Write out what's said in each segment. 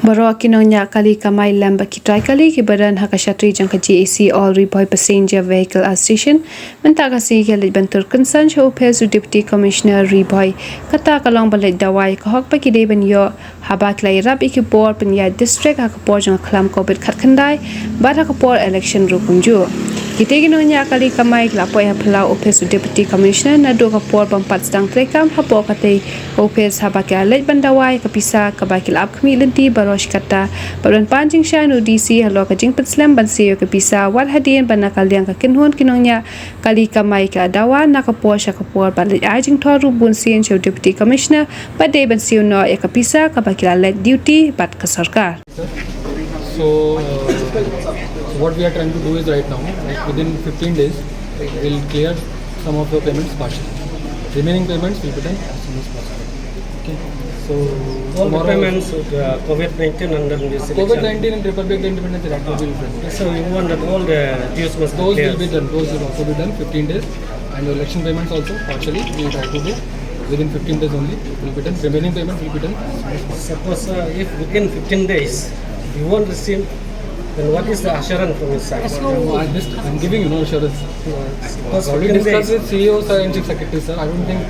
Baro kinongnya kali kamai lamba kitrai kali ki badan hakashatri jangka GAC all Riboy passenger vehicle station mentakasi galit bentur concern show pesu deputy commissioner Riboy kata kalong balik dawai kahok pa kide ban yo habak lai rap ikipor penya district hakapor jang klam covid khat khandai bar hakapor election rukunju kita kinongnya kali kamai lapo ya plau pesu deputy commissioner na do kapor pampat sedang trekam hapo kate opes habak galit bandawai kapisa kabakil up kami lenti barosh kata baruan panjing syanu DC halo ka jingpat slam bansiyo ke bisa wal hadian bana kaliang ka kinhon kinongnya kali kamai ka dawa nakapor syakapor balik ajing thoru bun sien show deputy commissioner bade bansiyo no ya ka bisa ka bakila let duty bat ka sarkar. So what we are trying to do is right now, like within 15 days, we'll clear some of the payments partially. Remaining payments will be done as soon as possible. Okay. So all the payments COVID-19 and then this COVID-19 and Republic Day Independence Act will be done. So you want that all the dues must Those be will be done. Those will also be done 15 days, and the election payments also partially we will try to do within 15 days only. Will be done. Remaining payments will be done as soon as possible. Suppose if within 15 days you won't receive, then what is the assurance from his side? I'm giving you no assurance. Because Already 15 discussed days. with CEO sir and chief secretary sir. I don't think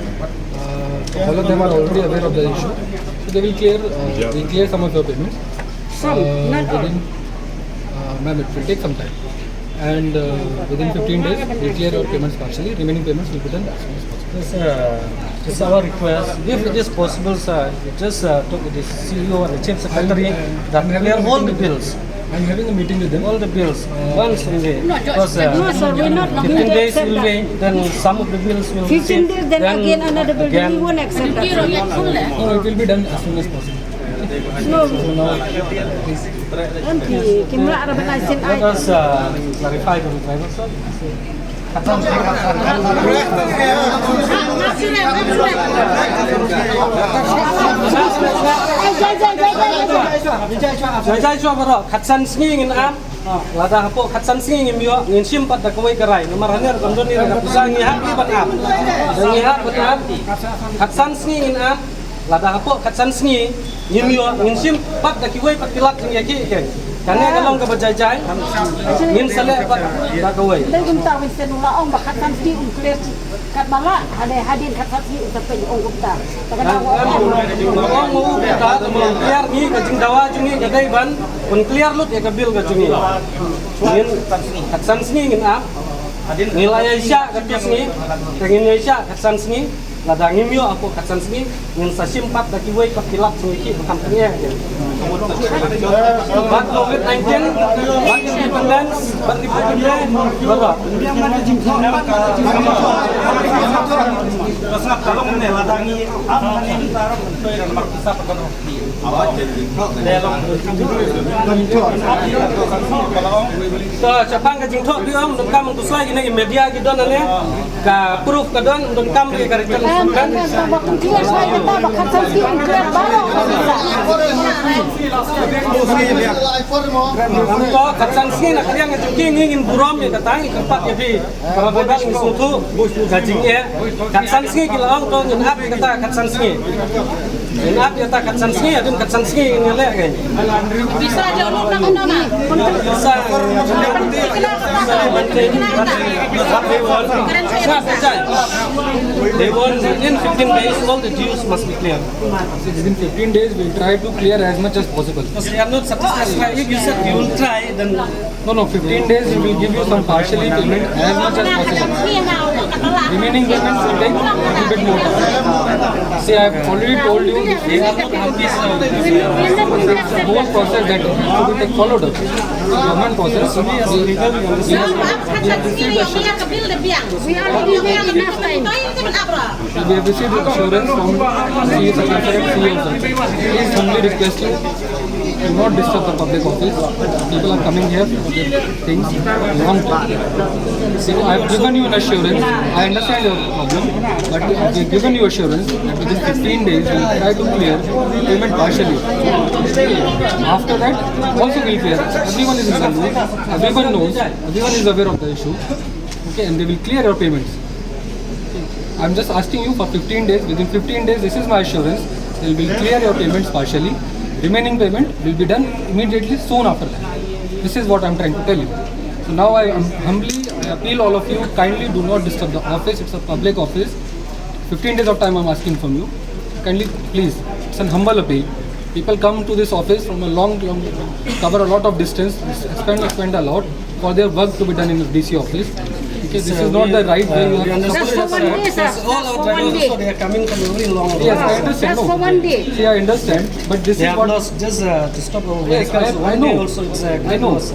all of them are already aware of the issue. So they will clear some of the payments. Not all. Within, ma'am, it will take some time. And within 15 days, we clear your payments partially. Remaining payments will be done as soon as possible. This is our request. If it is possible, sir, just talk with the CEO and the chief secretary that clear all the bills. I'm having a meeting with them. All the bills once only. No, Because no, sir, we're not 15 going to days accept will be, then some of the bills will 15 days, then again another bill, then we won't accept that. No, it will be done as soon as possible. No, So now, please. empty. Kimra rabat aisin let ai. us clarify the driver, sir. Jai chua baro khatsan singi ngin am lada hapo khatsan singi ngim yo ngin simpat da kawai karai nomor haner kondon ni ka pusang ni hapi bat am ngi ha bat am khatsan singi ngin am lada hapo khatsan singi ngim yo ngin simpat da kiwai pat kilak singi ki ke kane kalong ka bajai ngin sale pat da kawai Dai gum ta wis nula ong ba khatan ti clear kat mala ade hadin khatan ti sampai ong gum ta. Takada Ngomong mau kita mau clear ni kajing dawa jungi kadai ban pun clear lut ya kabil ka jungi ngin khatsan singi ngin am nilai Asia katis ni kengin Asia khatsan singi lada ngim yo aku khatsan singi ngin sa simpat da kiwai pat kilap singi ki bukan tanya bat COVID-19 bat independence bat Republic Day baro kalau meneh ladangi apa ini taruh bentuk dan maksa pekan hoki. So, Jepang ka jingthok di om dun kam tu slide ni media ki don ane ka proof ka don dun kam ri ka return kan ba kun clear sai ta ba khatan ti clear baro. ko katsan sini nak kalian ngejungki ngin burom ya katangi tempat ya bi para bedak ni sutu gajing ya katsan sini kila ong to ngin ap kata katsan sini ngin ap ya ta katsan sini adun katsan sini ngele kan Bisa aja ulur nang nama. bisa they want in 15 days all the dues must be clear. Within 15 days, we'll try to clear as much as possible. Because they are not satisfied. If you said you will try, then No, 15 days we will give you some partially payment as much as possible. Remaining payments will take a little bit more time. See, I have already told you they are not happy. it's the whole process that to be followed up. Government process. We already wait enough time. We have received assurance from CE Secretary CEO. Please humbly request you do not disturb the public office. People are coming here for their things long time. See, I have given you an assurance. I understand your problem, but we have given you assurance that within 15 days we will try to clear payment partially. After that, also we will clear. Everyone is in the loop. Everyone knows. Everyone is aware of the issue. Okay, and they will clear your payments. I'm just asking you for 15 days. Within 15 days, this is my assurance. They will clear your payments partially. Remaining payment will be done immediately soon after that. This is what I'm trying to tell you. So now I humbly appeal all of you, kindly do not disturb the office. It's a public office. 15 days of time I'm asking from you. Kindly, please, it's an humble appeal. People come to this office from a long, cover a lot of distance, spend a lot for their work to be done in the DC office. Okay, this is not the right way. You have Just for 1 day, sir. All Just our for 1 drivers day. also they are coming from a very long way. Yes, I understand. Just for 1 day. See, I understand, but this They is have what lost just to stop our Yes, vehicles. I One know. day also it's a I great know. loss.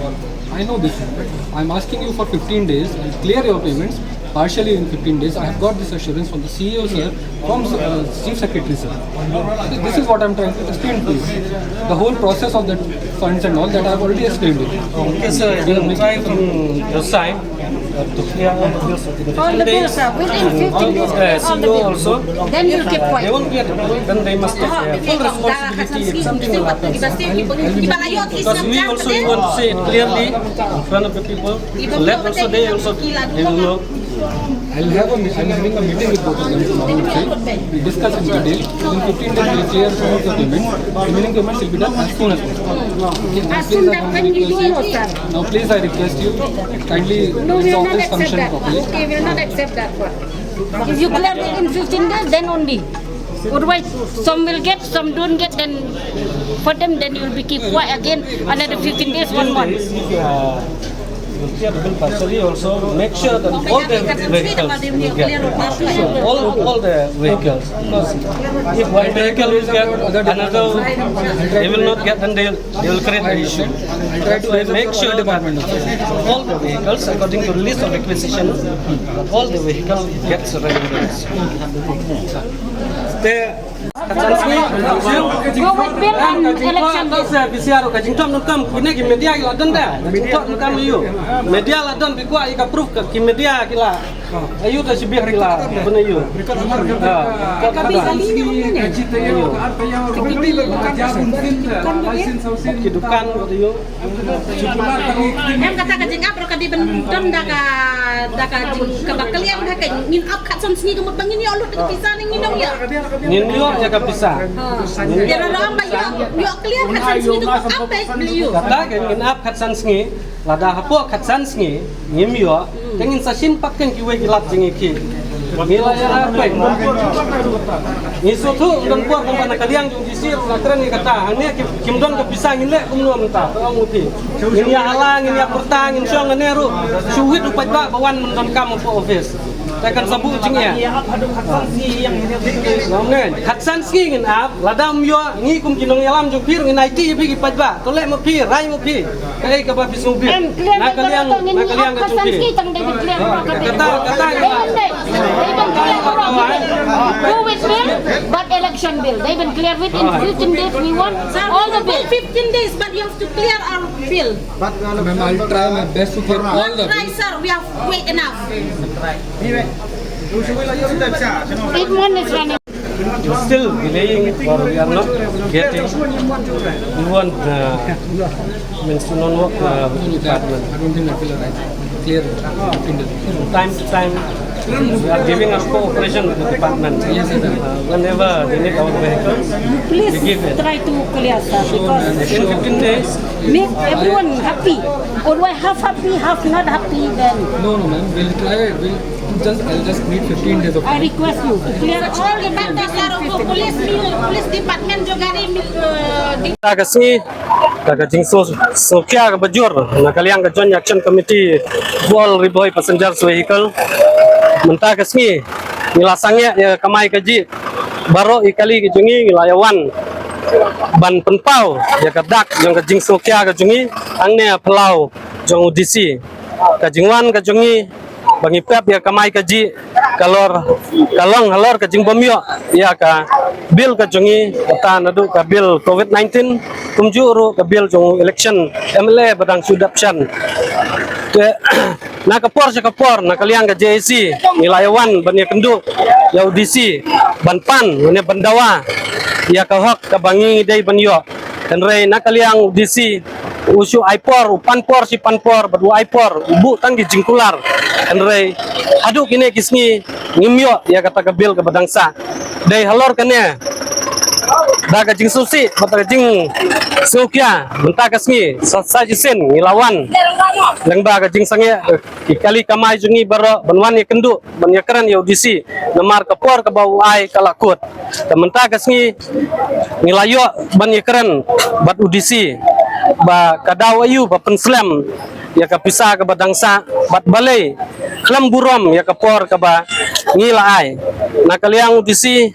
I know this. I'm asking you for 15 days. I'll clear your payments partially in 15 days. I have got this assurance from the CEO sir, from Chief Secretary sir. This is what I'm trying to explain to you. The whole process of the funds and all that I have already explained to you. Okay, sir. We will try from your side to clear all the bills within All 15 the days. bills, sir. Within 15 days, clear all the CEO bills. also. Then you keep They quiet. won't get it. Then they must take full responsibility if something will happen. Because we also want to say it clearly in front of the people. So let also they will know. I'm having a meeting with both of them tomorrow. We discuss in detail. Within 15 days we'll clear some of the payments. Remaining payments will be done as soon as possible. Okay, As please, soon I as humbly when you request do you. it, sir. Now please I request you, kindly No, let we the will not office accept function that. properly. Okay, we will not accept that one. If you clear it in 15 days, then only. Otherwise, some will get, some don't get, then for them, then you will be keep quiet again another 15 days, 1 month. Will clear the bill partially also. Make sure that all the vehicles will get. All the vehicles. Because if one vehicle will get another, they will not get, then they will create an issue. I'll try to So raise up make to sure other department also. that all the vehicles, according to the list of requisition, all the vehicles get surrendered. Go with bill and election day. Saya bisiar ka jingtom nukam kini ki media kila danda. Jingtom nukam ayu. Media la don bikwa ika proof ka ki media kila. Ayu ta sibih kila bena ayu. Kedukan ayu. Em kata ka jing apro ka di benton da ka jing ka bakal yang da ka ngin up kat som sini kemut bangin ya lu ka pisah ning nginong ya. Ninyo ya ka pisah. Ya ram ba yo clear kat som sini kemut up baik beli yo. Kata ka ngin ap kat san sngi. Lada hapo kat san sngi. Ngim yo. Kengin sa sin pat kan ki we gilat jingi ki. Mila ya apa? Isutu dan puak kumpa nakaliang yung disir nakren ni kata hanya kimdon ke pisang ile kumno menta tao muti ini halang ini pertang ini syong neru suwit upat ba bawan mendon kam po office tekan sabu jingnya ngamnen khatsan ski ngin ap ladam yo ngi kum kinong yalam jung pir ngin IT bi pat ba tole mo pir rai mo pir kai ka ba bisu pir nakaliang ka jung pir Go with bill, but election bill. They've been clear within 15 days. We want all the bill. 15 days but you have to clear our bill. Ma'am, I'll try my best to clear all the Try bills. sir, we have wait enough. 8 months is running. still delaying it or we are not getting. We want means to non-work department. I don't think that will arise. Clear it. 15 days. Time to time, we are giving us cooperation with the department. Whenever they need our vehicles, Please we give it. try to clear, sir, because In 15 days, make everyone happy. Otherwise, half happy, half not happy, then No, ma'am. We'll try. I'll just need 15 days of I time. request you to clear all the Banda sir, police department juga di kasi kagajing so kya bajur nakaliang ka joint action committee ball riboy passenger vehicle menta kasi nilasangnya ya kamai kaji baro ikali kijungi wilayawan ban penpau ya kadak yang kajing so kya kajungi angne pelau jong udisi kajingwan kajungi bangi pep ya kamai kaji kalong halor kajing bomyo ya ka bill kajungi kata nadu ka bill COVID-19 kumjuru ka bill jong election MLA badang sudapsyan te nakapor sa kapor nakaliang ka JAC nilayawan banya kendu ya UDC banpan ne bandawa ya ka hok ka bangi day banyo tenre nakaliang UDC usu aipor upanpor si panpor badu aipor ubu tanggi jingkular tenre adu kini kisngi ngimyo ya kata ka bill ka badangsa day halor kane daga jing susi bata jing sukia benta kasngi sa jisin ngilawan lengba ga jing sange kali kamai jungi baro banwan ye kendu ban ye keren ye audisi namar kapor ka bau ai kalakut menta kasngi ngilayo ban ye keren bat audisi ba kadaw ayu ba penslam ya kapisa ka badangsa bat balai klam burom ya kapor ka ba ngila ai nakaliang audisi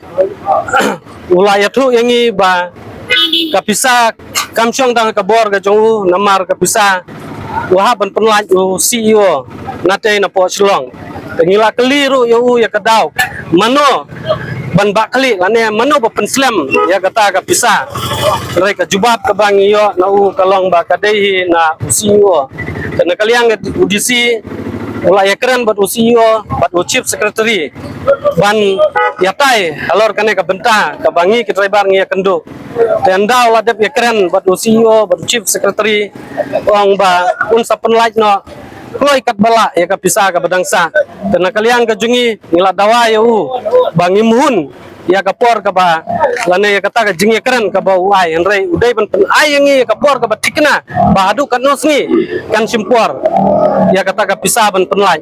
ulayatu yangi ba kapisa kamsyong dang kabor ga jongu namar kapisa wahaban penlaj CEO nate na po silong ngila keliru yo ya kadaw mano ban bakli lane mano ba penslam ya kata kapisa rai ka jubab ka bangiyo na kalong ba kadai na CEO kana kaliang audisi mulai keren buat CEO, buat chief secretary, ban yatai, alor kane ka benta, ka bangi kita lebar ngia kendo. Dan dah lah dep keren buat CEO, buat chief secretary, orang ba unsa penlaj no, kloi kat bala ya ka pisah ka badangsa. Dan kalian kajungi ngila dawa ya bangi muhun. Ya kapor ka ba lane ya kata ka jingi keren ka ba uai enrei udai ban ai yangi kapor ka ba tikna ba adu kan nosngi kan simpor ya kata ka pisah ban penlai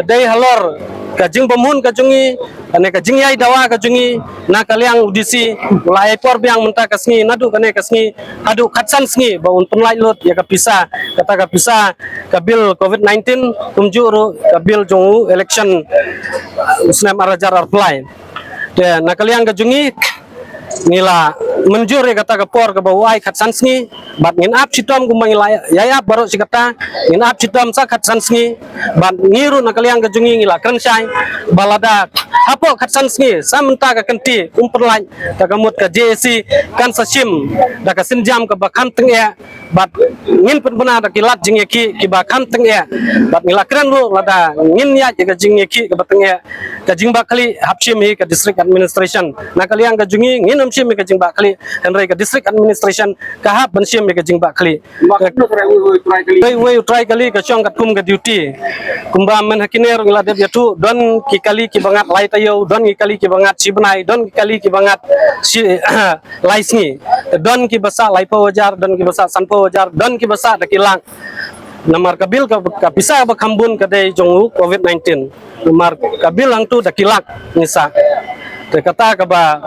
dai halor ka jing pemun ka jungi ane ka jingi ai dawa ka jungi na kaliang audisi mulai por biang menta ka sngi nadu kane ka sngi adu khatsan sngi ba un penlai lot ya ka pisah kata ka pisah ka bil COVID-19 tumjuru ka bil jongu election usnam arajar apply dan nakaliang kajungi nila menjur ya kata kapor ke bawai khatsan sngi bat ngin ap citom kumangila yaya baru si kata ngin ap citom sa khatsan sngi bat ngiru nakaliang kajungi ngila krensai balada hapo khatsan sngi samenta ka kenti umperlain ka kamut ka JSC kan sasim da ka sinjam ka bakam teng ya bat ngin penbena da kilat jingeki ki bakam teng ya bat ngila kren lu lada ngin ya ka jingeki ka bateng ya ka jing bakali hapsim hi ka district administration nakaliang kajungi ngin amsim ka jing bakali henry ka district administration ka hap bansim ka jing bakali wei try kali ka chong kat kum ka duty kumba men hakiner ngila dep yatu don ki kali ki bangat lai tayo don ki kali ki bangat sibnai don ki kali ki bangat si laisngi don ki basa lai pawajar don ki basa san pawajar don ki basa da kilang namar kabil ka bisa ba kambun kadai jongu COVID-19 namar kabil lang tu da kilak nisa te kata ka ba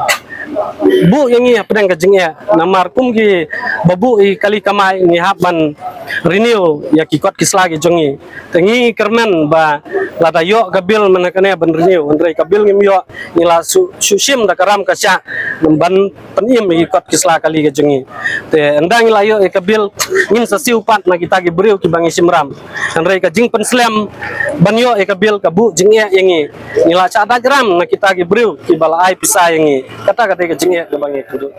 bu yangi pedang kajingnya namar kumgi babu i kali kamai ni haban renew ya kikot kislagi jongi tengi kermen ba lada yo kabil menakane ban renew andre kabil ngimyo nila susim da karam kasya ban penim ikot kisla kali kajongi te endang layo e kabil ngin sasiupat na kita gi breu ki bangi simram andre kajing penslam banyo e kabil kabu jingya yangi nila cha da ram na kita gi breu ki bala ai pisah yangi kata kata kajingnya bangi kudu